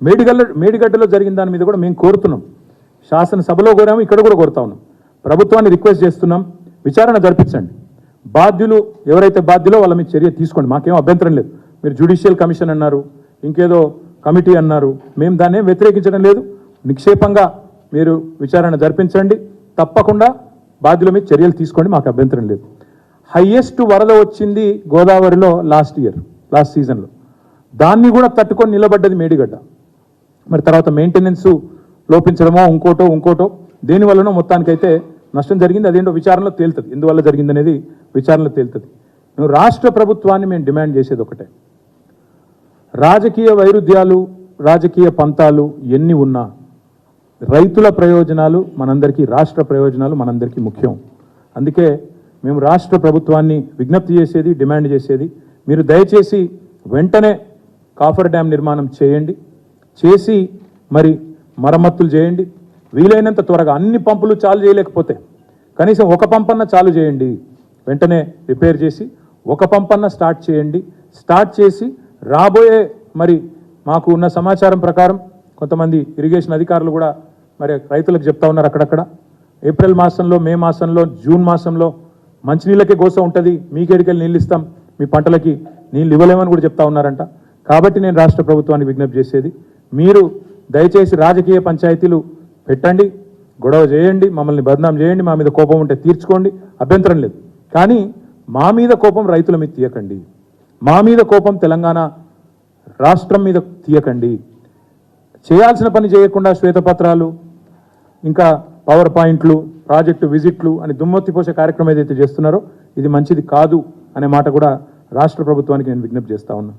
మేడిగడ్డలో జరిగిన దాని మీద కూడా మేము కోరుతున్నాం. శాసనసభలో కోరాము, ఇక్కడ కూడా కోరుతా ఉన్నాం. ప్రభుత్వాన్ని రిక్వెస్ట్ చేస్తున్నాం, విచారణ జరిపించండి. బాధ్యులు ఎవరైతే బాధ్యులో వాళ్ళ మీద చర్య తీసుకోండి, మాకేం అభ్యంతరం లేదు. మీరు జ్యుడిషియల్ కమిషన్ అన్నారు, ఇంకేదో కమిటీ అన్నారు, మేము దాన్ని వ్యతిరేకించడం లేదు. నిక్షేపంగా మీరు విచారణ జరిపించండి, తప్పకుండా బాధ్యుల మీద చర్యలు తీసుకోండి, మాకు అభ్యంతరం లేదు. హైయెస్ట్ వరద వచ్చింది గోదావరిలో లాస్ట్ సీజన్లో, దాన్ని కూడా తట్టుకొని నిలబడ్డది మేడిగడ్డ. మరి తర్వాత మెయింటెనెన్స్ లోపించడమో ఇంకోటో దేనివల్లనో మొత్తానికైతే నష్టం జరిగింది. అదేంటో విచారణలో తేలుతుంది, ఎందువల్ల జరిగిందనేది విచారణలో తేలుతుంది. మేము రాష్ట్ర ప్రభుత్వాన్ని మేము డిమాండ్ చేసేది ఒకటే, రాజకీయ వైరుధ్యాలు రాజకీయ పంతాలు ఎన్ని ఉన్నా రైతుల ప్రయోజనాలు మనందరికీ, రాష్ట్ర ప్రయోజనాలు మనందరికీ ముఖ్యం. అందుకే మేము రాష్ట్ర ప్రభుత్వాన్ని విజ్ఞప్తి చేసేది, డిమాండ్ చేసేది, మీరు దయచేసి వెంటనే కాఫర్ డ్యామ్ నిర్మాణం చేయండి, చేసి మరి మరమ్మతులు చేయండి. వీలైనంత త్వరగా అన్ని పంపులు చాలు చేయలేకపోతే కనీసం ఒక పంపన్న చాలు చేయండి, వెంటనే రిపేర్ చేసి ఒక పంపన్న స్టార్ట్ చేయండి. స్టార్ట్ చేసి రాబోయే మరి మాకు ఉన్న సమాచారం ప్రకారం కొంతమంది ఇరిగేషన్ అధికారులు కూడా మరి రైతులకు చెప్తా ఉన్నారు, అక్కడక్కడ ఏప్రిల్ మాసంలో, మే మాసంలో, జూన్ మాసంలో మంచినీళ్ళకే గోస ఉంటుంది, మీకేడికెళ్ళి నీళ్ళు ఇస్తాం, మీ పంటలకి నీళ్ళు ఇవ్వలేమని కూడా చెప్తా ఉన్నారంట. కాబట్టి నేను రాష్ట్ర ప్రభుత్వానికి విజ్ఞప్తి చేసేది, మీరు దయచేసి రాజకీయ పంచాయతీలు పెట్టండి, గొడవ చేయండి, మమ్మల్ని బదనాం చేయండి, మా మీద కోపం ఉంటే తీర్చుకోండి, అభ్యంతరం లేదు. కానీ మా మీద కోపం రైతుల మీద తీయకండి, మా మీద కోపం తెలంగాణ రాష్ట్రం మీద తీయకండి. చేయాల్సిన పని చేయకుండా శ్వేతపత్రాలు, ఇంకా పవర్ పాయింట్లు, ప్రాజెక్టు విజిట్లు అని దుమ్మెత్తిపోసే కార్యక్రమం ఏదైతే చేస్తున్నారో ఇది మంచిది కాదు అనే మాట కూడా రాష్ట్ర ప్రభుత్వానికి నేను విజ్ఞప్తి చేస్తా ఉన్నా.